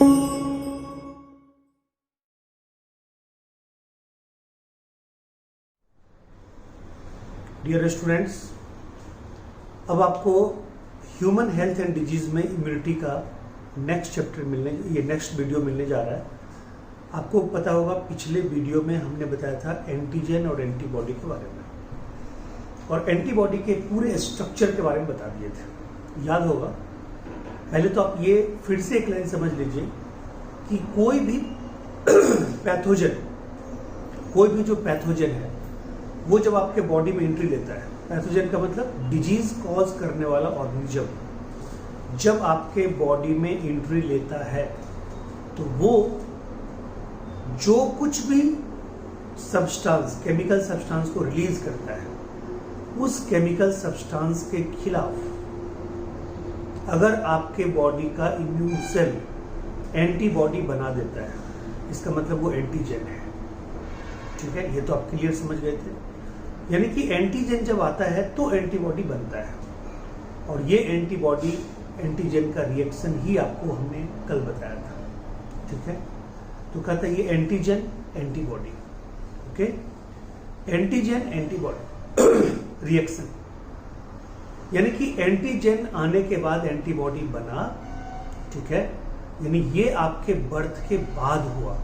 Dear students, अब आपको human health and disease में इम्यूनिटी का नेक्स्ट वीडियो मिलने जा रहा है। आपको पता होगा पिछले वीडियो में हमने बताया था एंटीजन और एंटीबॉडी के बारे में, और एंटीबॉडी के पूरे स्ट्रक्चर के बारे में बता दिए थे, याद होगा। पहले तो आप ये फिर से एक लाइन समझ लीजिए कि कोई भी जो पैथोजन है वो जब आपके बॉडी में एंट्री लेता है, पैथोजन का मतलब डिजीज कॉज करने वाला ऑर्गेनिज्म, जब आपके बॉडी में एंट्री लेता है तो वो जो कुछ भी सब्सटेंस, केमिकल सब्सटेंस को रिलीज करता है, उस केमिकल सब्सटेंस के खिलाफ अगर आपके बॉडी का इम्यून सेल एंटीबॉडी बना देता है, इसका मतलब वो एंटीजन है। ठीक है, ये तो आप क्लियर समझ गए थे। यानी कि एंटीजन जब आता है तो एंटीबॉडी बनता है, और ये एंटीबॉडी एंटीजन का रिएक्शन ही आपको हमने कल बताया था। ठीक है, तो कहता है ये antigen antibody, okay, antigen antibody reaction, यानी कि एंटीजन आने के बाद एंटीबॉडी बना। ठीक है, यानी ये आपके बर्थ के बाद हुआ,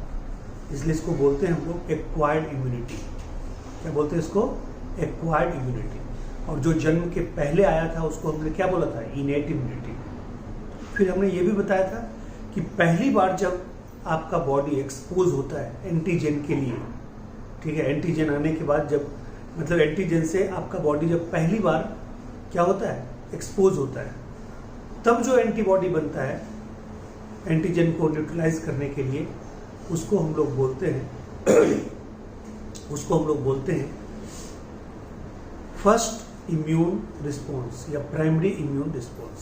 इसलिए इसको बोलते हैं हम लोग एक्वायर्ड इम्यूनिटी। क्या बोलते हैं इसको? Acquired immunity. और जो जन्म के पहले आया था उसको हमने क्या बोला था? Innate immunity. फिर हमने ये भी बताया था कि पहली बार जब आपका बॉडी एक्सपोज होता है एंटीजन के लिए, ठीक है, एंटीजन आने के बाद जब मतलब एंटीजन से आपका बॉडी जब पहली बार क्या होता है? एक्सपोज होता है, तब जो एंटीबॉडी बनता है एंटीजन को न्यूट्रलाइज करने के लिए, उसको हम लोग बोलते हैं फर्स्ट इम्यून रिस्पॉन्स या प्राइमरी इम्यून रिस्पॉन्स।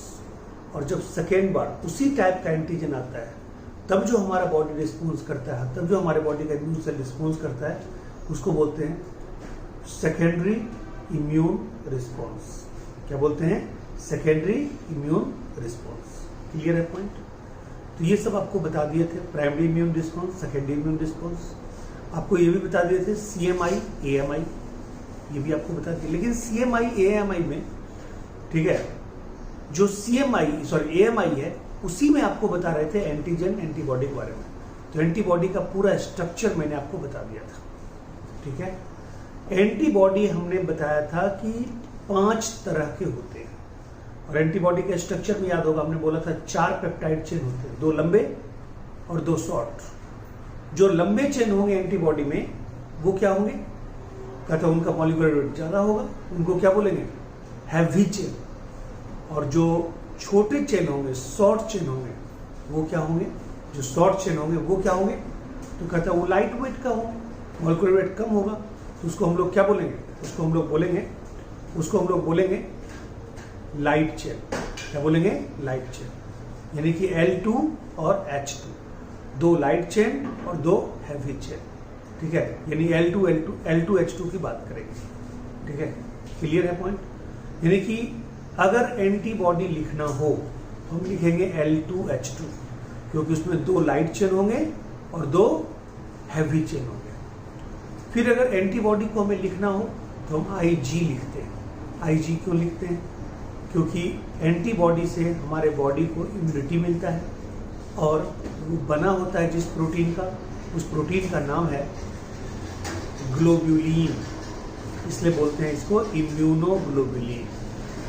और जब सेकेंड बार उसी टाइप का एंटीजन आता है, तब जो हमारा बॉडी रिस्पॉन्स करता है, तब जो हमारे बॉडी का इम्यून सेल रिस्पॉन्स करता है, उसको बोलते हैं सेकेंडरी इम्यून रिस्पॉन्स। क्या बोलते हैं? Secondary immune response. क्लियर है पॉइंट? तो ये सब आपको बता दिए थे, primary immune response, secondary immune response. आपको ये भी बता दिए थे CMI AMI, ये भी आपको बता दिए। लेकिन CMI AMI में, ठीक है, जो AMI है, उसी में आपको बता रहे थे एंटीजन एंटीबॉडी के बारे में। तो एंटीबॉडी का पूरा स्ट्रक्चर मैंने आपको बता दिया था। ठीक है, एंटीबॉडी हमने बताया था कि 5 तरह के होते हैं, और एंटीबॉडी के स्ट्रक्चर में याद होगा हमने बोला था 4 पेप्टाइड चेन होते हैं, 2 लंबे और 2 शॉर्ट। जो लंबे चेन होंगे एंटीबॉडी में वो क्या होंगे? कहता है उनका मॉलिक्यूलर वेट ज्यादा होगा, उनको क्या बोलेंगे? Heavy chain. और जो छोटे चेन होंगे, शॉर्ट चेन होंगे, वो क्या होंगे? जो शॉर्ट चेन होंगे वो क्या होंगे? तो कहता है वो लाइट वेट का होंगे, मॉलिक्यूलर वेट कम होगा, तो उसको हम लोग क्या बोलेंगे? उसको हम लोग बोलेंगे लाइट चेन। क्या बोलेंगे? Light chain. यानी कि L2 और H2, 2 लाइट चेन और 2 हैवी चेन। ठीक है, यानी L2H2 की बात करेंगे। ठीक है, क्लियर है पॉइंट? यानी कि अगर एंटीबॉडी लिखना हो तो हम लिखेंगे L2H2, क्योंकि उसमें 2 लाइट चेन होंगे और 2 हैवी चेन होंगे। फिर अगर एंटीबॉडी को हमें लिखना हो तो हम IG लिखते हैं। IG क्यों लिखते हैं? क्योंकि एंटीबॉडी से हमारे बॉडी को इम्यूनिटी मिलता है, और वो बना होता है जिस प्रोटीन का, उस प्रोटीन का नाम है ग्लोब्यूलिन, इसलिए बोलते हैं इसको इम्यूनोग्लोब्यूलिन।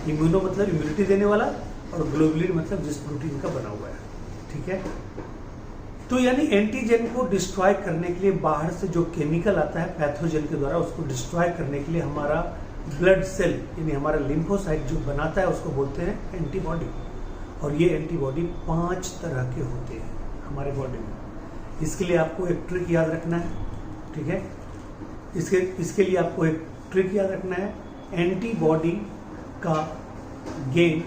इम्यूनो मतलब इम्यूनिटी देने वाला, और ग्लोब्यूलिन मतलब जिस प्रोटीन का बना हुआ है। ठीक है, तो यानी एंटीजन को डिस्ट्रॉय करने के लिए बाहर से जो केमिकल आता है पैथोजन के द्वारा, उसको डिस्ट्रॉय करने के लिए हमारा ब्लड सेल यानी हमारा लिम्फोसाइट जो बनाता है उसको बोलते हैं एंटीबॉडी। और ये एंटीबॉडी 5 तरह के होते हैं हमारे बॉडी में। इसके लिए आपको एक ट्रिक याद रखना है। ठीक है, इसके लिए आपको एक ट्रिक याद रखना है। एंटीबॉडी का गेम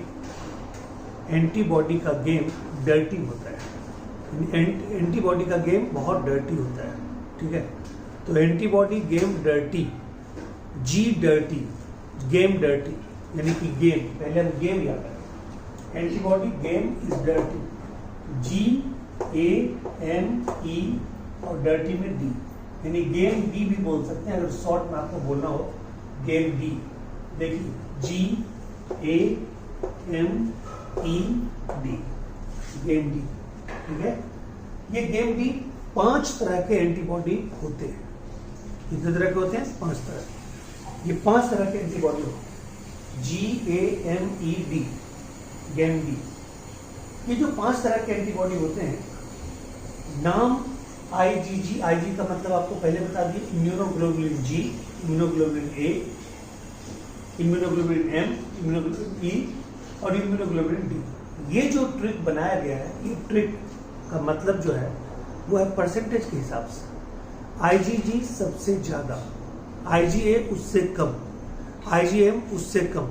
डर्टी होता है। एंटीबॉडी का गेम बहुत डर्टी होता है। ठीक है, तो antibody game dirty, dirty, game dirty, यानी कि गेम, पहले हम गेम याद करें। Antibody game is dirty, AME और डर्टी में D, यानी गेम डी भी बोल सकते हैं अगर शॉर्ट में आपको बोलना हो गेम डी। देखिए GAMED, गेम डी, ठीक है। ये गेम डी 5 तरह के एंटीबॉडी होते हैं। कितने तरह के होते हैं? 5 तरह। ये 5 तरह के एंटीबॉडी होते हैं। GAMED, game D. ये जो 5 तरह के एंटीबॉडी होते हैं, नाम IgG, IG का मतलब आपको पहले बता दिए, immunoglobulin G, immunoglobulin A, immunoglobulin M, immunoglobulin E और इम्यूनोग्लोबुलिन D। ये जो ट्रिक बनाया गया है, ये ट्रिक का मतलब जो है वो है परसेंटेज के हिसाब से। IgG सबसे ज्यादा, IgA उससे कम, IgM उससे कम,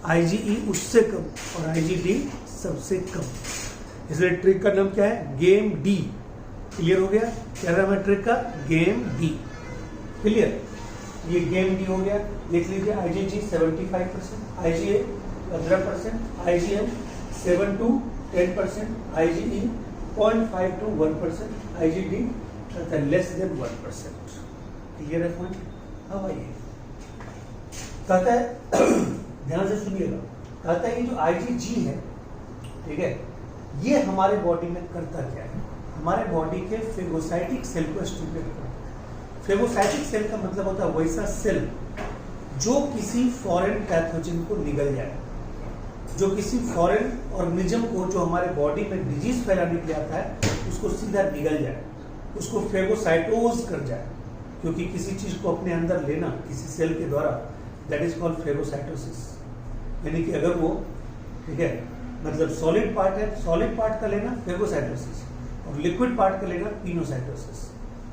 IgE उससे कम और IgD सबसे कम। इसलिए ट्रिक का नाम क्या है? Game D. क्लियर हो गया? क्या नाम है ट्रिक का? Game D. क्लियर? ये गेम डी हो गया। लिख लीजिए IgG 75%, IgA 15%, IgM 7 to 10%, IgE 0.5 to 1%, IgD less than 1%। Clear है पॉइंट? अब आइए, कहता है ध्यान से सुनिएगा, कहता है ये जो IgG है, ठीक है, ये हमारे बॉडी में करता क्या है? हमारे बॉडी के फेगोसाइटिक सेल को स्टिमुलेट करता है। फेगोसाइटिक सेल का मतलब होता है वैसा सेल जो किसी फॉरेन पैथोजन को निगल जाए, जो किसी फॉरेन ऑर्गेनिज्म को जो हमारे बॉडी में डिजीज फैलाने के लिए आता है उसको सीधा निगल जाए, उसको फेगोसाइटोज कर जाए। क्योंकि किसी चीज को अपने अंदर लेना किसी सेल के द्वारा, दैट इज कॉल्ड फेगोसाइटोसिस। यानी कि अगर वो, ठीक है, मतलब सॉलिड पार्ट है, सॉलिड पार्ट का लेना फेगोसाइटोसिस और लिक्विड पार्ट का लेना पिनोसाइटोसिस।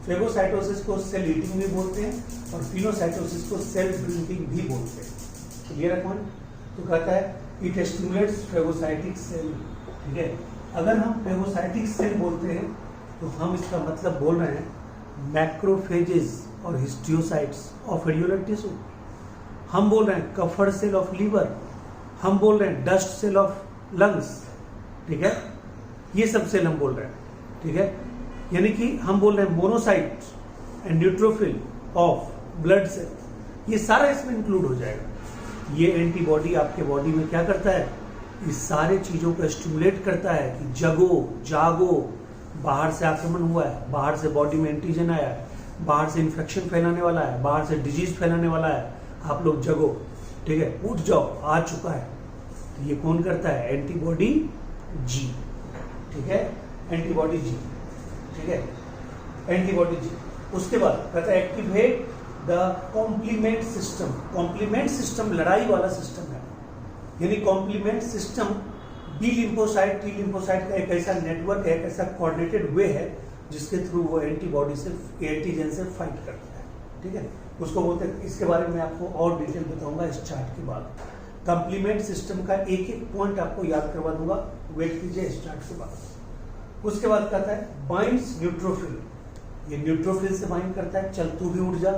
फेगोसाइटोसिस को सेल ईटिंग भी बोलते हैं और पिनोसाइटोसिस को सेल ड्रिंकिंग भी बोलते हैं। क्लियर है पॉइंट? तो कहता है इट स्टिमुलेट्स फेगोसाइटिक सेल। ठीक है, अगर हम फेगोसाइटिक सेल बोलते हैं तो हम इसका मतलब बोल रहे हैं मैक्रोफेजेस और हिस्टियोसाइट्स ऑफ रेडिकुलर टिश्यू। हम बोल रहे हैं कफर सेल ऑफ लीवर, हम बोल रहे हैं डस्ट सेल ऑफ लंग्स। ठीक है, ये सब सेल हम बोल रहे हैं। ठीक है, यानी कि हम बोल रहे हैं monocyte and neutrophil of blood cell, ये सारा इसमें इंक्लूड हो जाएगा। ये एंटीबॉडी आपके बॉडी में क्या करता है? इस सारे चीजों को स्टिमुलेट करता है कि जगो जागो, बाहर से आक्रमण हुआ है, बाहर से बॉडी में एंटीजन आया है, बाहर से इन्फेक्शन फैलाने वाला है, बाहर से डिजीज फैलाने वाला है, आप लोग जगो। ठीक है, उठ जाओ, आ चुका है। तो ये कौन करता है? एंटीबॉडी जी। ठीक है, एंटीबॉडी जी। ठीक है, एंटीबॉडी जी। उसके बाद कहता है activate the complement system. Complement system लड़ाई वाला सिस्टम है, यानी complement system B lymphocyte T lymphocyte का एक ऐसा नेटवर्क है, एक ऐसा कोऑर्डिनेटेड वे है जिसके थ्रू वो एंटीबॉडी से एंटीजन से फाइट करता है। ठीक है, उसको बोलते हैं, इसके बारे में आपको और डिटेल बताऊंगा इस चार्ट के बाद। कॉम्प्लीमेंट सिस्टम का एक एक पॉइंट आपको याद करवा दूंगा, वेट कीजिए इस चार्ट के बाद। उसके बाद कहता है बाइंड्स न्यूट्रोफिल। ये न्यूट्रोफिल से बाइंड करता है, चल तू भी उठ जा।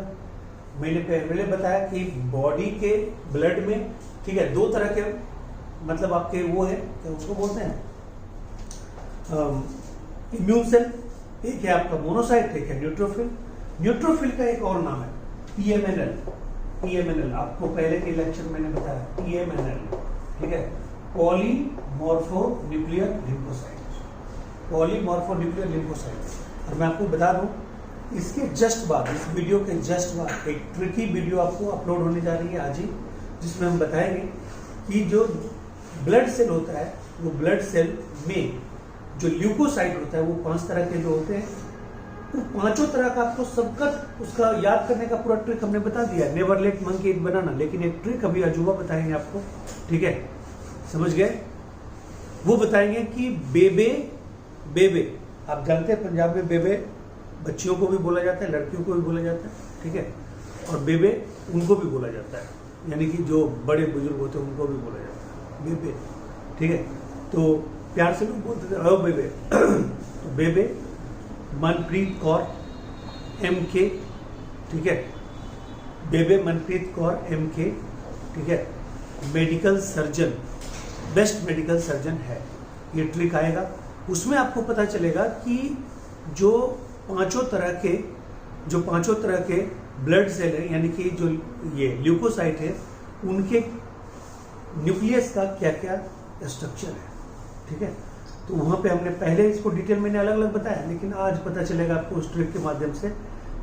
मैंने पहले बताया कि बॉडी के ब्लड में, ठीक है, दो तरह के मतलब आपके वो है, क्या उसको बोलते हैं, इम्यून सेल। एक है आपका मोनोसाइट, एक है न्यूट्रोफिल। न्यूट्रोफिल का एक और नाम है पीएमएनएल। पीएमएनएल आपको पहले के लेक्चर में मैंने बताया, पीएमएनएल। ठीक है, पॉलीमॉर्फोन्यूक्लियर लिम्फोसाइट। Polymorphonuclear lymphocyte. और मैं आपको बता दूं, इसके जस्ट बाद, इस वीडियो के जस्ट बाद एक ट्रिकी वीडियो आपको अपलोड होने जा रही है आज ही, जिसमें हम बताएंगे कि जो ब्लड सेल होता है, वो ब्लड सेल में जो ल्यूकोसाइट होता है, वो 5 तरह के जो होते हैं, वो 5 तरह का आपको सबका उसका याद करने का पूरा ट्रिक हमने बता दिया। नेवर लेट मंकी ईट बनाना, लेकिन एक ट्रिक अभी अजूबा बताएंगे आपको। ठीक है, समझ गए? वो बताएंगे कि बेबे, बेबे आप जानते हैं पंजाब में बेबे बच्चियों को भी बोला जाता है, लड़कियों को भी बोला जाता है। ठीक है, और बेबे उनको भी बोला जाता है, यानी कि जो बड़े बुजुर्ग होते हैं उनको भी बोला जाता है बेबे। ठीक है, तो प्यार से लोग बोलते थे ओ बेबे। तो बेबे मनप्रीत कौर MK। ठीक है, बेबे मनप्रीत कौर MK। ठीक है, medical surgeon, best medical surgeon है। ये ट्रिक आएगा, उसमें आपको पता चलेगा कि जो पांचों तरह के ब्लड सेल है, यानी कि जो ये ल्यूकोसाइट है, उनके न्यूक्लियस का क्या क्या स्ट्रक्चर है। ठीक है, तो वहां पे हमने पहले इसको डिटेल मैंने अलग अलग बताया, लेकिन आज पता चलेगा आपको उस ट्रिक के माध्यम से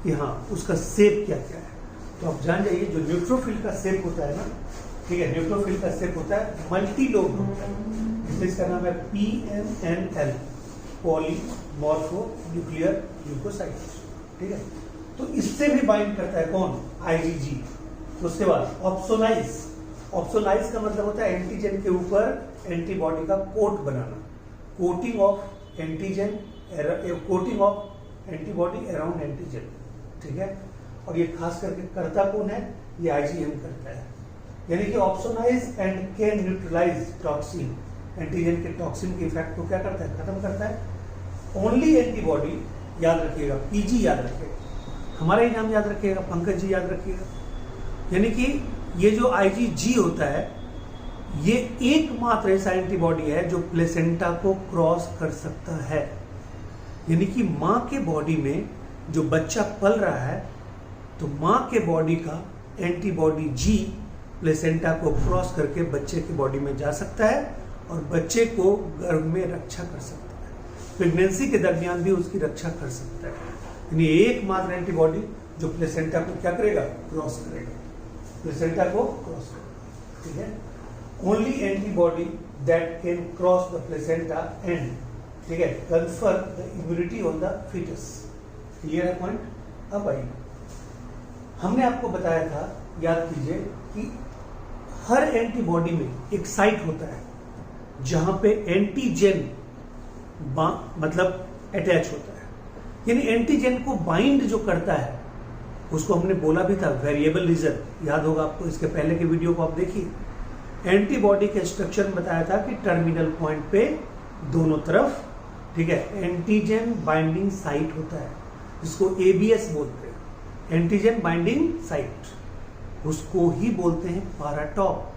कि हाँ उसका शेप क्या क्या है। तो आप जान जाइए, जो न्यूट्रोफिल का शेप होता है ना, ठीक है, न्यूट्रोफिल का शेप होता है मल्टी लोब होता है, इसका नाम है PMNL, पॉलीमॉर्फो न्यूक्लियर ल्यूकोसाइट। ठीक है, तो इससे भी बाइंड करता है कौन, IgG। उसके बाद ऑप्सोनाइज, ऑप्सोनाइज का मतलब होता है एंटीजन के ऊपर एंटीबॉडी का कोट बनाना, coating of antigen, coating of antibody around antigen. ठीक है, और ये खास करके करता कौन है, ये IgM करता है। यानी कि opsonize and can neutralize toxin, antigen के टॉक्सिन के इफेक्ट को क्या करता है, खत्म करता है। ओनली एंटीबॉडी, याद रखिएगा, PG याद रखिएगा, हमारा ही नाम याद रखिएगा, पंकज जी याद रखिएगा। यानी कि ये जो IgG होता है, ये एकमात्र ऐसा एंटीबॉडी है जो प्लेसेंटा को क्रॉस कर सकता है। यानी कि मां के बॉडी में जो बच्चा पल रहा है, तो मां के बॉडी का एंटीबॉडी G प्लेसेंटा को क्रॉस करके बच्चे की बॉडी में जा सकता है और बच्चे को गर्भ में रक्षा कर सकता है, प्रेगनेंसी के दरमियान भी उसकी रक्षा कर सकता है। यानी एकमात्र एंटीबॉडी जो प्लेसेंटा को क्या करेगा, क्रॉस करेगा, प्लेसेंटा को क्रॉस करेगा। ठीक है, only antibody that can cross the placenta and, ठीक है, confer the immunity on the foetus. Clear है पॉइंट। अब आइए, हमने आपको बताया था, याद कीजिए, कि हर एंटीबॉडी में एक साइट होता है जहां पे एंटीजन मतलब अटैच होता है, यानी एंटीजन को बाइंड जो करता है, उसको हमने बोला भी था वेरिएबल रीजन, याद होगा आपको, इसके पहले के वीडियो को आप देखिए। एंटीबॉडी के स्ट्रक्चर में बताया था कि टर्मिनल पॉइंट पे दोनों तरफ, ठीक है, एंटीजन बाइंडिंग साइट होता है, जिसको ABS बोलते हैं, एंटीजन बाइंडिंग साइट। उसको ही बोलते हैं पाराटॉप।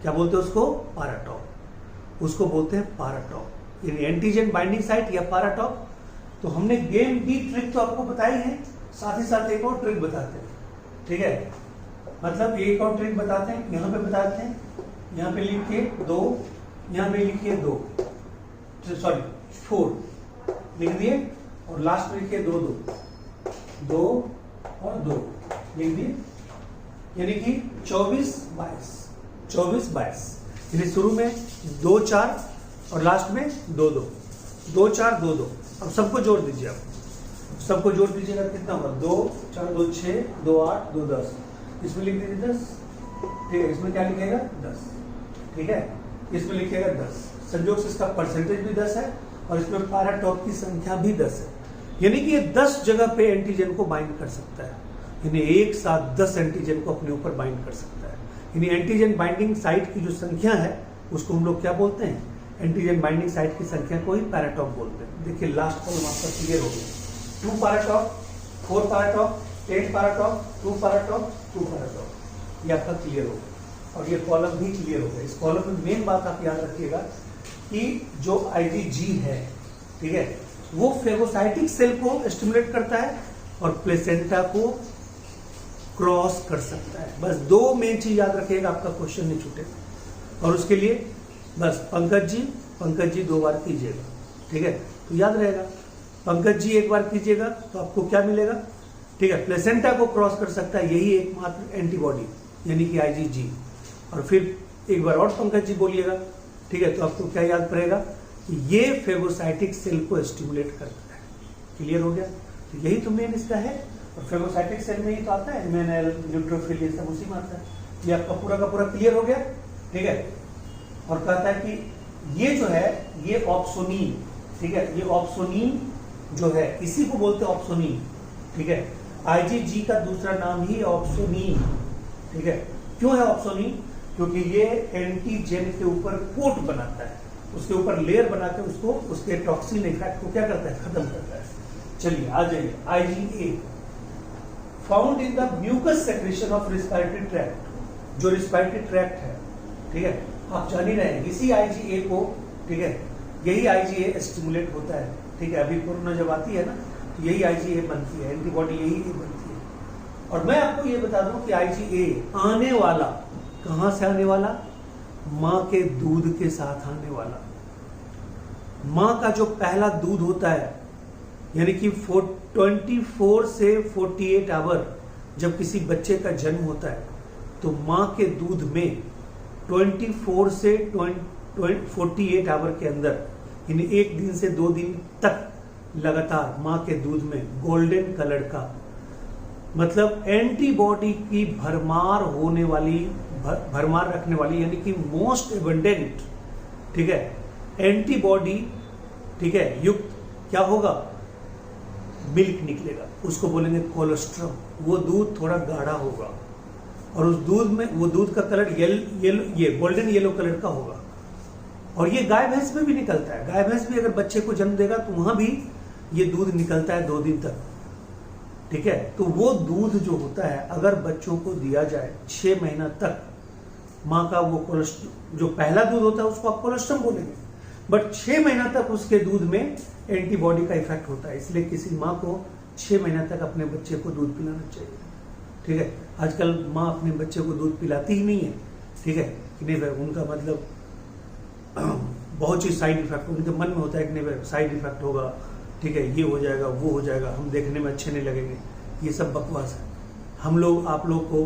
क्या बोलते हैं उसको, पाराटॉप। उसको बोलते हैं पाराटॉप, यानी एंटीजन बाइंडिंग साइट या पाराटॉप। तो हमने गेम की ट्रिक तो आपको बताई है, साथ ही साथ एक और ट्रिक बताते हैं। ठीक है, मतलब एक और ट्रिक बताते हैं, यहां पे बताते हैं, यहां पे लिखिए 2, यहां पे लिखिए 2, सॉरी 4 लिख दिए, और लास्ट में लिखिए 2 2 2 और 2 लिख दिए, यानी कि 24 22, 24 22, यानी शुरू में 2 4 और लास्ट में 2 2, 2 4 2 2। अब सबको जोड़ दीजिए, आप सबको जोड़ दीजिएगा, कितना होगा, 2 4 2 6 2 8 2 10, इसमें लिख दीजिए 10। ठीक है, इसमें क्या लिखेगा, 10। ठीक है, इसमें लिखेगा 10, संयोग से इसका परसेंटेज भी 10 है और इसमें पाराटॉप की संख्या भी 10 है, यानी कि ये 10 जगह पे एंटीजन को बाइंड कर सकता है, यानी एक साथ 10 एंटीजन को अपने ऊपर बाइंड कर सकता है। यानी एंटीजन बाइंडिंग साइट की जो संख्या है उसको हम लोग क्या बोलते हैं, एंटीजन बाइंडिंग साइट की संख्या को ही पैराटॉप बोलते हैं। देखिए लास्ट कॉलम आपका क्लियर हो गया, 2 paratope, 4 paratope, 10 paratope, 2 paratope, 2 paratope, ये आपका क्लियर हो गया, और ये कॉलम भी क्लियर हो गया। इस कॉलम में मेन बात आप याद रखिएगा कि जो IgG है, ठीक है, वो फेगोसाइटिक सेल को स्टिमुलेट करता है और प्लेसेंटा को क्रॉस कर सकता है। बस 2 मेन चीज याद रखिएगा, आपका क्वेश्चन नहीं छूटेगा। और उसके लिए बस पंकज जी 2 बार कीजिएगा, ठीक है, तो याद रहेगा। पंकज जी 1 बार कीजिएगा तो आपको क्या मिलेगा, ठीक है, प्लेसेंटा को क्रॉस कर सकता है, यही एकमात्र एंटीबॉडी, यानी कि IgG। और फिर एक बार और पंकज जी बोलिएगा, ठीक है, तो आपको क्या याद पड़ेगा कि ये फेगोसाइटिक सेल को स्टिमुलेट करता है। क्लियर हो गया, तो यही तो मेन इसका है। और फेगोसाइटिक सेल में ही तो आता है MNL, न्यूट्रोफिल, ये सब उसी में आता है। ये आपका पूरा का पूरा क्लियर हो गया, ठीक है। और कहता है कि ये जो है ये ऑप्सोनीन, ठीक है, ये ऑप्सोनीन जो है इसी को बोलते हैं ऑप्सोनीन, ठीक है। IgG का दूसरा नाम ही ऑप्सोनीन, ठीक है। क्यों है ऑप्सोनीन, क्योंकि ये एंटीजन के ऊपर कोट बनाता है, उसके ऊपर लेयर बना के उसको, उसके टॉक्सिन इफेक्ट को क्या करता है, खत्म करता है। चलिए आ जाइए, IgA found in the mucus secretion of respiratory tract. जो रिस्पिरेटरी ट्रैक्ट है, ठीक है, आप जान ही रहे हैं, इसी IgA को, ठीक है, यही IgA स्टिमुलेट होता है, ठीक है। अभी कोरोना जब आती है ना तो यही IgA बनती है, एंटीबॉडी यही बनती है। और मैं आपको ये बता दूं कि IgA आने वाला कहां से आने वाला, मां के दूध के साथ आने वाला। मां का जो पहला दूध होता है, यानी कि 24 से 48 आवर जब किसी बच्चे का जन्म होता है तो मां के दूध में 24 से 48 आवर के अंदर, यानी एक दिन से 2 दिन तक लगातार मां के दूध में गोल्डन कलर का, मतलब एंटीबॉडी की भरमार होने वाली, भरमार रखने वाली, यानी कि मोस्ट एबंडेंट, ठीक है, एंटीबॉडी, ठीक है, युक्त क्या होगा, मिल्क निकलेगा। उसको बोलेंगे कोलेस्ट्रॉल। वो दूध थोड़ा गाढ़ा होगा और उस दूध में, वो दूध का कलर ये गोल्डन येलो कलर का होगा। और ये गाय भैंस में भी निकलता है। गाय भैंस भी अगर बच्चे को जन्म देगा तो वहां भी ये दूध निकलता है 2 दिन तक, ठीक है। तो वो दूध जो होता है अगर बच्चों को दिया जाए 6 महीना तक, माँ का वो कोलेस्ट्रॉल, जो पहला दूध होता है उसको आप कोलेस्ट्रॉल बोलेंगे, बट 6 महीना तक उसके दूध में एंटीबॉडी का इफेक्ट होता है। इसलिए किसी माँ को 6 महीना तक अपने बच्चे को दूध पिलाना चाहिए, ठीक है। आजकल माँ अपने बच्चे को दूध पिलाती ही नहीं है, ठीक है, कि नहीं भाई, उनका मतलब बहुत चीज साइड इफेक्ट उनके मन में होता है कि नहीं भाई साइड इफेक्ट होगा, ठीक है, ये हो जाएगा, वो हो जाएगा, हम देखने में अच्छे नहीं लगेंगे। ये सब बकवास है। हम लोग, आप लोग को,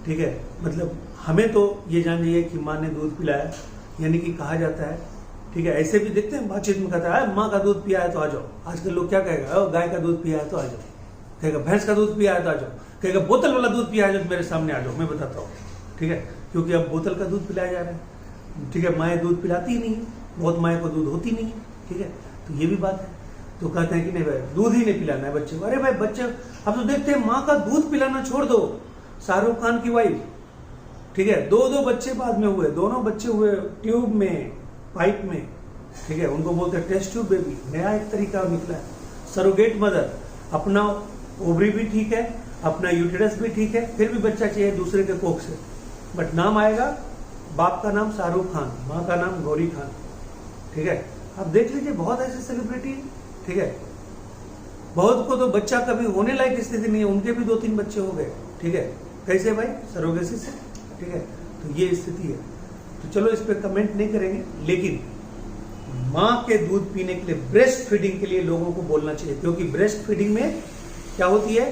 ठीक है, मतलब हमें तो ये जान जाइए कि माँ ने दूध पिलाया, यानी कि कहा जाता है, ठीक है, ऐसे भी देखते हैं बातचीत में, कहता है माँ का दूध पिया है तो आ जाओ। आजकल लोग क्या कहेगा, गाय का दूध पिया है तो आ जाओ, कहेगा भैंस का दूध पिया है तो आ जाओ, कहेगा बोतल वाला दूध पिया है जो मेरे सामने आ जाओ, मैं बताता हूँ, ठीक है, क्योंकि अब बोतल का दूध पिलाया जा रहा है, ठीक है। माएँ दूध पिलाती ही नहीं, बहुत माएँ को दूध होती नहीं है, ठीक है, तो ये भी बात है। तो कहते हैं कि नहीं भाई दूध ही नहीं पिलाना है बच्चे को। अरे भाई बच्चे, अब तो देखते हैं माँ का दूध पिलाना छोड़ दो। शाहरुख खान की वाइफ, ठीक है, 2 बच्चे बाद में हुए, दोनों बच्चे हुए ट्यूब में, पाइप में, ठीक है, उनको बोलते हैं टेस्ट ट्यूब बेबी, नया एक तरीका निकला है। सरोगेट मदर, अपना ओवरी भी ठीक है, अपना यूटेरस भी ठीक है, फिर भी बच्चा चाहिए दूसरे के कोख से, बट नाम आएगा, बाप का नाम शाहरुख खान, माँ का नाम गौरी खान, ठीक है। आप देख लीजिए बहुत ऐसे सेलिब्रिटी, ठीक है, बहुत को तो बच्चा कभी होने लायक स्थिति नहीं है, उनके भी 2-3 बच्चे हो गए, ठीक है। कैसे भाई, सरोगेसी से, ठीक है। तो ये स्थिति है। तो चलो इस पे कमेंट नहीं करेंगे, लेकिन माँ के दूध पीने के लिए, ब्रेस्ट फीडिंग के लिए लोगों को बोलना चाहिए, क्योंकि ब्रेस्ट फीडिंग में क्या होती है,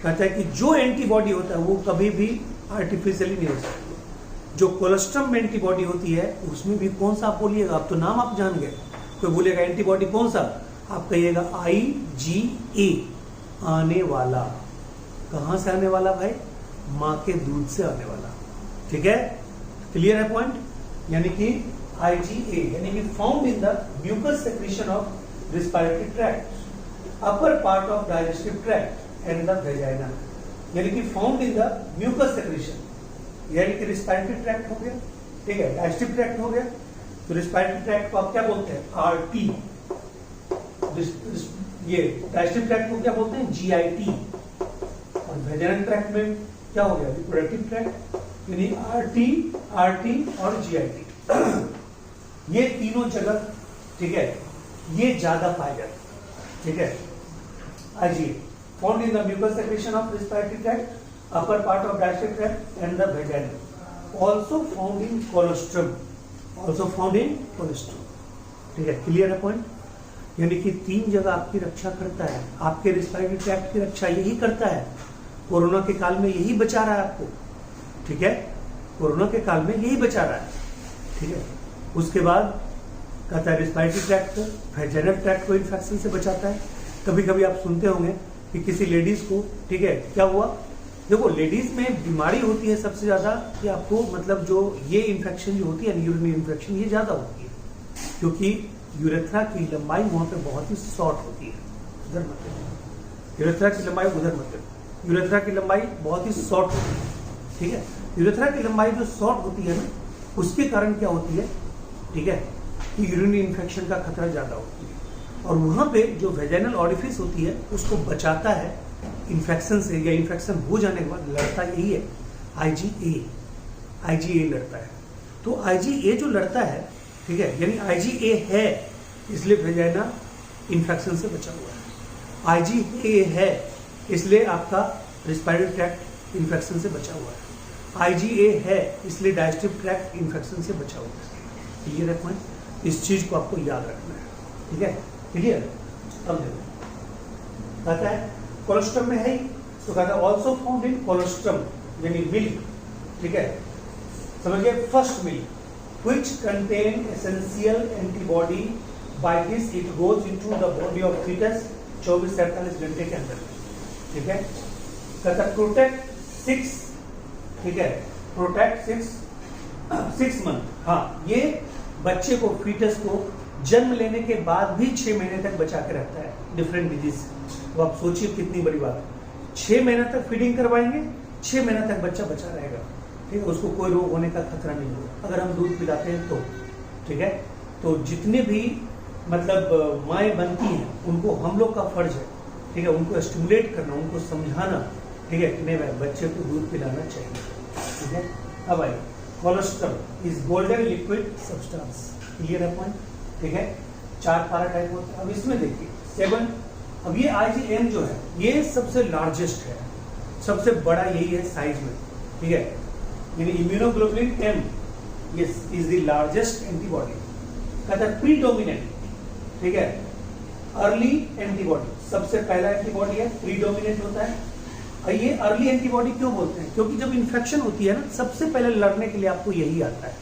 कहता है कि जो एंटीबॉडी होता है वो कभी भी आर्टिफिशियली नहीं हो सकती। जो कोलेस्ट्रॉल में एंटीबॉडी होती है उसमें भी कौन सा, आप बोलिएगा, अब तो नाम आप जान गए, कोई बोलेगा एंटीबॉडी कौन सा, आप कहिएगा IgA, आने वाला। कहां से आने वाला भाई, माँ के दूध से आने वाला, ठीक है। क्लियर है पॉइंट, यानी कि IgA, यानी कि found in the mucus secretion of respiratory tract, upper part of digestive tract and the vagina, यानी कि found in the mucus secretion, यानी कि रेस्पिरेटरी ट्रैक्ट हो गया, ठीक है, डाइजेस्टिव ट्रैक्ट हो गया। तो रेस्पिरेटरी ट्रैक्ट को आप क्या बोलते हैं, RT, ये डाइजेस्टिव ट्रैक्ट को क्या बोलते हैं, GIT, और वेजाइनल ट्रैक्ट में क्या हो गया, रिप्रोडक्टिव ट्रैक्ट, यानी RT और GIT। ये तीनों जगह, ठीक है, ये ज्यादा पाए जाते हैं, ठीक है। IgA found in the mucus secretion of respiratory tract, upper part of digestive tract and the vagina, also found in colostrum, ठीक है। क्लियर है पॉइंट, यानी कि 3 जगह आपकी रक्षा करता है। आपके रेस्पिरेटरी ट्रैक्ट की रक्षा यही करता है, कोरोना के काल में यही बचा रहा है आपको, ठीक है, कोरोना के काल में यही बचा रहा है, ठीक है। उसके बाद कहता है रेस्पिरेटरी ट्रैक्ट, वेजाइनल ट्रैक्ट को इन्फेक्शन से बचाता है। कभी कभी आप सुनते होंगे कि किसी लेडीज को, ठीक है, क्या हुआ, देखो लेडीज में बीमारी होती है सबसे ज्यादा कि आपको, मतलब जो ये इन्फेक्शन जो होती है, यूरिनरी इन्फेक्शन, ये ज्यादा होती है क्योंकि यूरेथ्रा की लंबाई वहां पे बहुत ही शॉर्ट होती है। उधर मतलब यूरेथ्रा की लंबाई, उधर मतलब यूरेथ्रा की लंबाई बहुत ही शॉर्ट होती है, ठीक है। यूरेथ्रा की लंबाई जो शॉर्ट होती है ना, उसके कारण क्या होती है, ठीक है, कि यूरिनरी इन्फेक्शन का खतरा ज्यादा होती है। और वहां पे जो वेजाइनल ऑरिफिस होती है उसको बचाता है इन्फेक्शन से, या इन्फेक्शन हो जाने के बाद लड़ता यही है, IgA लड़ता है। तो IgA जो लड़ता है, ठीक है, यानी IgA है इसलिए वेजाइना इन्फेक्शन से बचा हुआ है। IgA है इसलिए आपका रिस्पायरेटरी ट्रैक्ट इन्फेक्शन से बचा हुआ है। IgA है इसलिए डाइजेस्टिव ट्रैक्ट इन्फेक्शन से बचा हुआ है। क्लियर है पॉइंट? इस चीज को आपको याद रखना है, ठीक है? क्लियर? अब देखो कहता है कोलोस्ट्रम में है ही, तो कहता है ऑल्सो फाउंड इन कोलोस्ट्रम यानी मिल्क, ठीक है? समझिए first milk which contain essential antibody, by this it goes into the body of foetus 24 से 48 घंटे के अंदर, ठीक है? कहता है प्रोटेक्ट 6, ठीक है? Protect 6 month. हाँ, ये बच्चे को, फीटस को जन्म लेने के बाद भी 6 महीने तक बचा के रखता है डिफरेंट डिजीज से। तो आप सोचिए कितनी बड़ी बात है। 6 महीने तक फीडिंग करवाएंगे, 6 महीने तक बच्चा बचा रहेगा, ठीक है? उसको कोई रोग होने का खतरा नहीं होगा अगर हम दूध पिलाते हैं तो, ठीक है? तो जितने भी मतलब माएँ बनती हैं उनको हम लोग का फर्ज है, ठीक है, उनको स्टिमुलेट करना, उनको समझाना, ठीक है, कि नहीं भाई बच्चे को दूध पिलाना चाहिए, ठीक है? अब आइए, cholesterol is golden liquid substance. Clear है पॉइंट? ठीक है? 4 पारा टाइप होता है। अब इसमें देखिए 7, अब ये IgM जो है ये सबसे लार्जेस्ट है, सबसे बड़ा यही है साइज में, ठीक है? यानी immunoglobulin M is the largest antibody. कहता है प्रीडोमिनेंट, ठीक है, अर्ली एंटीबॉडी, सबसे पहला एंटीबॉडी है, प्रीडोमिनेंट होता है। और ये अर्ली एंटीबॉडी क्यों बोलते हैं? क्योंकि जब इन्फेक्शन होती है ना, सबसे पहले लड़ने के लिए आपको यही आता है,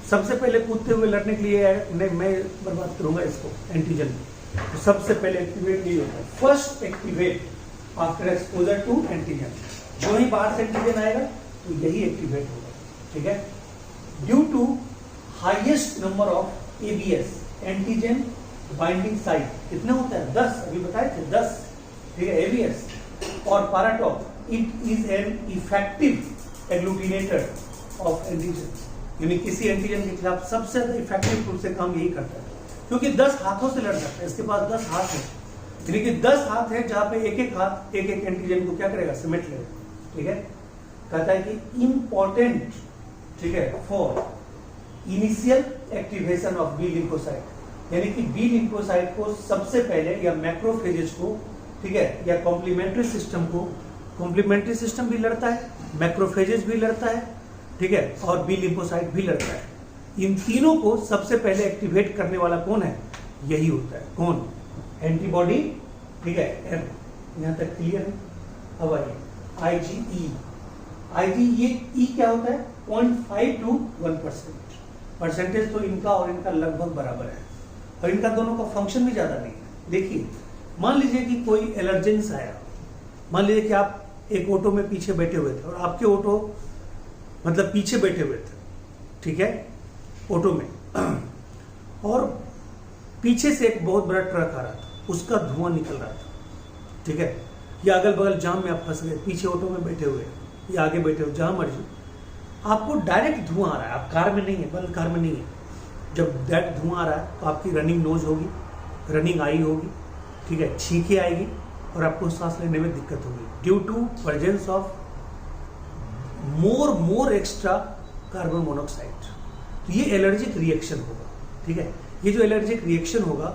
सबसे पहले कूदते हुए लड़ने के लिए नहीं मैं बर्बाद करूंगा इसको, एंटीजन। तो सबसे पहले एक्टिवेट नहीं होता है, first activate after exposure to antigen. जो ही बाहर से एंटीजन आएगा तो यही एक्टिवेट होगा, ठीक है? Due to highest number of ABS, antigen binding site, कितने होता है? 10, अभी बताए थे 10, ठीक है? ABS और paratope, it is an effective agglutinator of antigen, यानी किसी एंटीजन के खिलाफ सबसे ज्यादा इफेक्टिव रूप से काम यही करता है, क्योंकि 10 हाथों से लड़ सकता है, इसके पास 10 हाथ है, यानी कि 10 हाथ है जहां पे एक हाथ एक एंटीजन को क्या करेगा? समेट लेगा, ठीक है? कहता है कि इम्पोर्टेंट, ठीक है, for initial activation of B lymphocyte, यानी कि बी लिम्फोसाइट को सबसे पहले, या मैक्रोफेजेस को, ठीक है, या कॉम्प्लीमेंट्री सिस्टम को, कॉम्प्लीमेंट्री सिस्टम भी लड़ता है, मैक्रोफेजेस भी लड़ता है, ठीक है, और बी लिम्फोसाइट भी लड़ता है। इन तीनों को सबसे पहले एक्टिवेट करने वाला कौन है? यही होता है, कौन? एंटीबॉडी, ठीक है, M। यहां तक क्लियर है? अब आइए IgE। ये E क्या होता है? 0.5 to 1%। परसेंटेज तो इनका और इनका लगभग बराबर है, और इनका दोनों का फंक्शन भी ज्यादा नहीं है। देखिए, मान लीजिए कि कोई एलर्जेंस आया, मान लीजिए कि आप एक ऑटो में पीछे बैठे हुए थे और आपके ऑटो मतलब पीछे बैठे हुए थे, ठीक है, ऑटो में, और पीछे से एक बहुत बड़ा ट्रक आ रहा था, उसका धुआं निकल रहा था, ठीक है, या अगल बगल जाम में आप फंस गए, पीछे ऑटो में बैठे हुए या आगे बैठे हो, जहां मर्जी, आपको डायरेक्ट धुआं आ रहा है, आप कार में नहीं है, बंद कार में नहीं है, जब डायरेक्ट धुआं आ रहा है तो आपकी रनिंग नोज होगी, रनिंग आई होगी, ठीक है, छींके आएगी और आपको सांस लेने में दिक्कत होगी, due to presence of more extra carbon monoxide. तो ये एलर्जिक रिएक्शन होगा, ठीक है? ये जो एलर्जिक रिएक्शन होगा,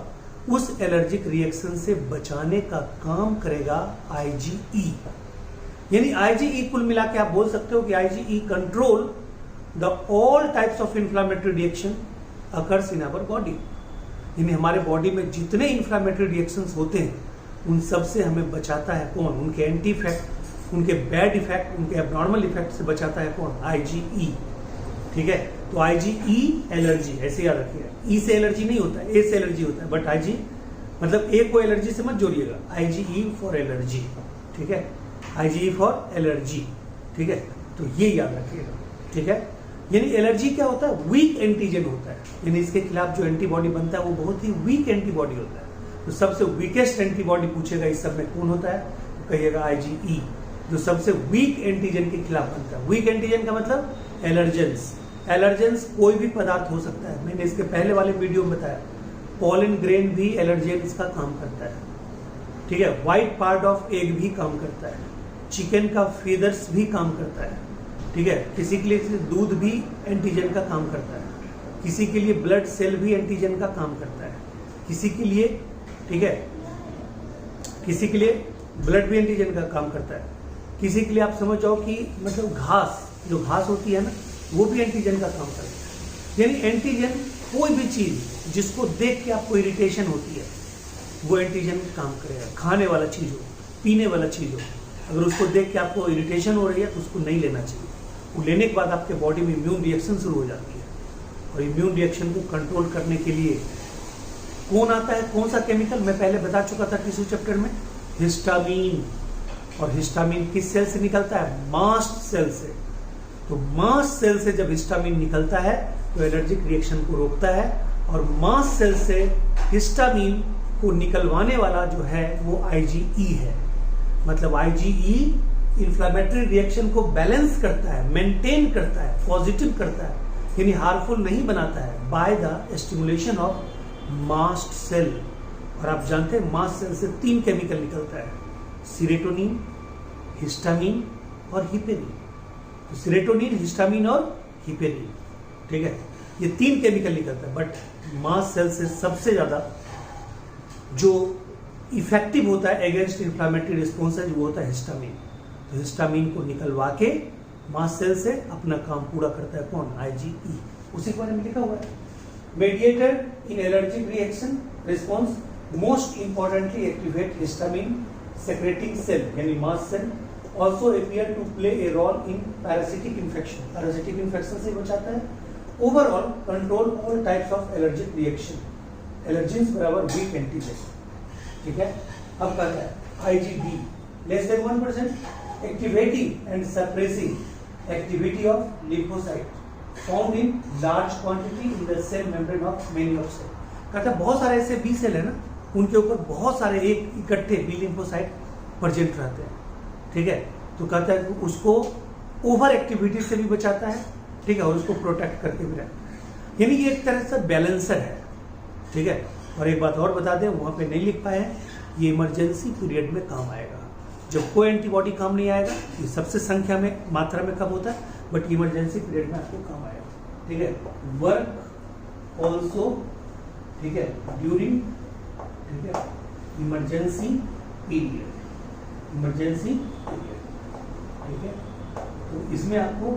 उस एलर्जिक रिएक्शन से बचाने का काम करेगा IgE। यानी IgE कुल मिला के आप बोल सकते हो कि IgE control the all types of inflammatory reaction occurs in our body. यानी हमारे बॉडी में जितने इन्फ्लामेटरी रिएक्शंस होते हैं उन सब से हमें बचाता है कौन? उनके एंटी इफेक्ट, उनके बैड इफेक्ट, उनके एबनॉर्मल इफेक्ट से बचाता है कौन? IgE, ठीक है? तो IgE एलर्जी, ऐसे याद रखिएगा, E से एलर्जी नहीं होता है, A से एलर्जी होता है, बट IG मतलब A को एलर्जी से मत जोड़िएगा, IgE फॉर एलर्जी, ठीक है? IgE फॉर एलर्जी, ठीक है? तो ये याद रखिएगा, ठीक है? यानी एलर्जी क्या होता है? वीक एंटीजन होता है, यानी इसके खिलाफ जो एंटीबॉडी बनता है वो बहुत ही वीक एंटीबॉडी होता है। तो सबसे वीकेस्ट एंटीबॉडी पूछेगा इस सब में कौन होता है, तो कहिएगा IgE, जो सबसे वीक एंटीजन के खिलाफ बनता है। वीक एंटीजन का मतलब एलर्जेंस। एलर्जेंस कोई भी पदार्थ हो सकता है, मैंने इसके पहले वाले वीडियो में बताया, पॉलन ग्रेन भी एलर्जेंस का काम करता है, ठीक है? व्हाइट पार्ट ऑफ एग भी काम करता है, चिकन का फीदर्स भी काम करता है, ठीक है? किसी के लिए दूध भी एंटीजन का काम करता है, किसी के लिए ब्लड सेल भी एंटीजन का काम करता है, किसी के लिए, ठीक है, किसी के लिए ब्लड भी एंटीजन का काम करता है, किसी के लिए आप समझ जाओ कि मतलब घास, जो घास होती है ना, वो भी एंटीजन का काम करता है। यानी एंटीजन कोई भी चीज जिसको देख के आपको इरिटेशन होती है वो एंटीजन काम करेगा। खाने वाला चीज हो, पीने वाला चीज हो, अगर उसको देख के आपको इरिटेशन हो रही है तो उसको नहीं लेना चाहिए। वो लेने के बाद आपके बॉडी में इम्यून रिएक्शन शुरू हो जाती है, और इम्यून रिएक्शन को कंट्रोल करने के लिए कौन आता है, कौन सा केमिकल, मैं पहले बता चुका था टिश्यू चैप्टर में, हिस्टामीन। और हिस्टामीन किस सेल से निकलता है? मास्ट सेल से। तो मास्ट सेल से जब हिस्टामीन निकलता है तो एलर्जिक रिएक्शन को रोकता है, और मास्ट सेल से हिस्टामीन को निकलवाने वाला जो है वो आईजीई है। मतलब आईजीई इंफ्लेमेटरी रिएक्शन को बैलेंस करता है, मेंटेन करता है, पॉजिटिव करता है, यानी हार्मफुल नहीं बनाता है, by the stimulation of mast cell. और आप जानते हैं मास्ट सेल से 3 केमिकल निकलता है, सीरोटोनिन, हिस्टामीन और हिपेरिन। तो सीरोटोनिन, हिस्टामीन और हिपेरिन, ठीक है, ये 3 केमिकल निकलता है। बट मास्ट सेल से सबसे ज्यादा जो इफेक्टिव होता है अगेंस्ट इंफ्लेमेटरी रिस्पॉन्स है, वो होता है हिस्टामीन। तो हिस्टामीन को निकलवा के मास्ट सेल से अपना काम पूरा करता है कौन? आईजीई। उसी के बारे में लिखा हुआ है, mediated in allergic reaction response most importantly activate histamine secreting cell, यानी mast cell also appear to play a role in parasitic infection. Parasitic infection से बचाता है। Overall control all types of allergic reaction. Allergens बराबर weak antigen, ठीक है। अब कहता है IgD less than 1% activating and suppressing activity of lymphocyte found in large quantity in the cell membrane of many of cell. कहता है बहुत सारे ऐसे B सेल है ना, उनके ऊपर बहुत सारे एक इकट्ठे B lymphocyte प्रेजेंट रहते हैं, ठीक है। तो कहता है कि उसको ओवर एक्टिविटी से भी बचाता है, ठीक है, और उसको प्रोटेक्ट करके भी रहता है। यानी ये एक तरह से बैलेंसर है, ठीक है। और एक बात और बता दें, वहां पे नहीं लिख पाए हैं, ये इमरजेंसी पीरियड में काम आएगा। जब कोई एंटीबॉडी काम नहीं आएगा, ये सबसे संख्या में, मात्रा में कम होता है, बट इमरजेंसी पीरियड में आपको काम आएगा, ठीक है। वर्क ऑल्सो, ठीक है, ड्यूरिंग, ठीक है, इमरजेंसी पीरियड, इमरजेंसी पीरियड, ठीक है। तो इसमें आपको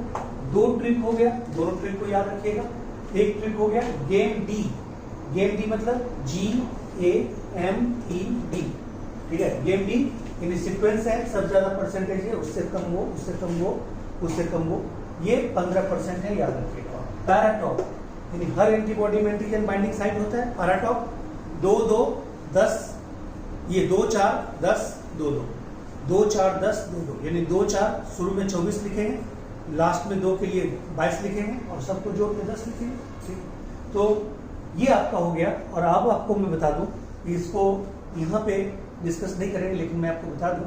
2 ट्रिक हो गया, दोनों ट्रिक को याद रखिएगा। एक ट्रिक हो गया गेम डी, गेम डी मतलब GAMED, ठीक है। गेम डी इन सीक्वेंस है, सबसे ज्यादा परसेंटेज है, उससे कम वो, उससे कम वो, उससे कम वो, ये 15% है, याद रखिएगा। पैराटॉप यानी हर एंटीबॉडी में एंटीजन बाइंडिंग साइट होता है। पैराटॉप 2 2 10, ये 2 4 10 2 2, 2 4 10 2 2, यानी 2 4 शुरू में 24 लिखेंगे, लास्ट में 2 के लिए 22 लिखेंगे, और सबको जोड़ के 10 लिखेंगे, ठीक। तो ये आपका हो गया। और अब आपको मैं बता दूं, इसको यहाँ पे डिस्कस नहीं करेंगे, लेकिन मैं आपको बता दूं,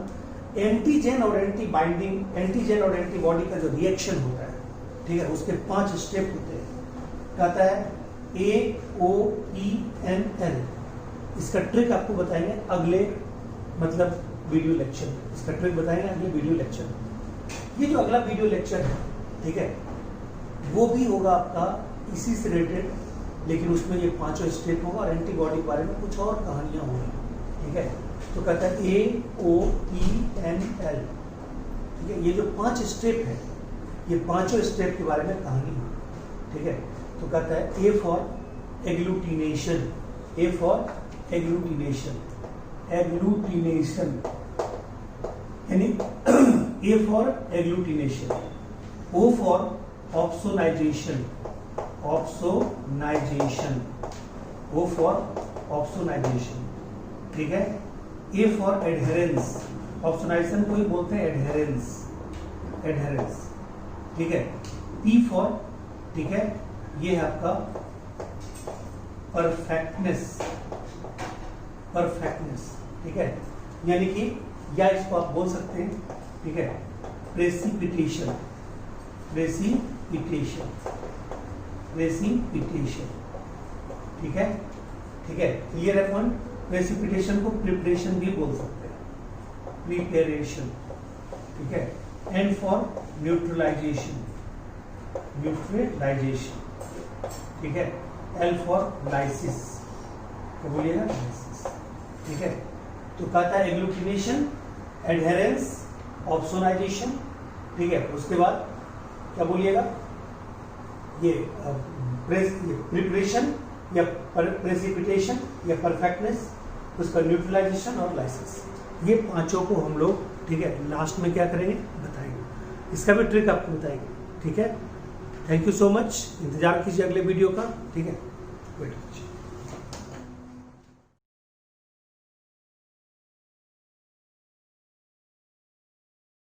एंटीजन और एंटी बाइंडिंग, एंटीजन और एंटीबॉडी का जो रिएक्शन होता है, ठीक है, उसके 5 स्टेप होते हैं। कहता है AOENL। इसका ट्रिक आपको बताएंगे अगले, मतलब वीडियो लेक्चर में, इसका ट्रिक बताएंगे अगले वीडियो लेक्चर में। ये जो अगला वीडियो लेक्चर है, ठीक है, वो भी होगा आपका इसी से रिलेटेड, लेकिन उसमें ये 5 स्टेप होगा, और एंटीबॉडी के बारे में कुछ और कहानियां होंगी, ठीक है। तो कहता है AOENL, ठीक है। ये जो 5 स्टेप है, ये 5 स्टेप के बारे में कहानी होगी, ठीक है। तो कहता है A for agglutination, A for agglutination, agglutination यानी A for agglutination, O for opsonisation, opsonisation, O for opsonisation, ठीक है। A फॉर एडहेरेंस, ऑप्सोनाइजेशन को ही बोलते हैं एडहेरेंस, एडहेरेंस, ठीक है। P फॉर, ठीक है, ये है आपका परफेक्टनेस, परफेक्टनेस, ठीक है। यानी कि या इसको आप बोल सकते हैं, ठीक है, प्रेसिपिटेशन, प्रेसिपिटेशन, प्रेसिपिटेशन, ठीक है, ठीक है। क्लियर है पॉइंट। प्रेसिपिटेशन को प्रिपरेशन भी बोल सकते हैं, प्रिपरेशन, ठीक है। एन फॉर न्यूट्रलाइजेशन, न्यूट्रलाइजेशन, ठीक है। एल फॉर लाइसिस, क्या बोलिएगा, ठीक है। तो कहता है एग्लूटिनेशन, एडहेरेंस, ऑप्सोनाइजेशन, ठीक है। उसके बाद क्या बोलिएगा, ये प्रिपरेशन या प्रेसिपिटेशन या परफेक्टनेस, उसका न्यूट्रलाइजेशन और लाइसिस। ये पांचों को हम लोग, ठीक है, लास्ट में क्या करेंगे बताएंगे, इसका भी ट्रिक आपको बताएंगे, ठीक है। थैंक यू सो मच, इंतजार कीजिए अगले वीडियो का, ठीक है, वेट कीजिए।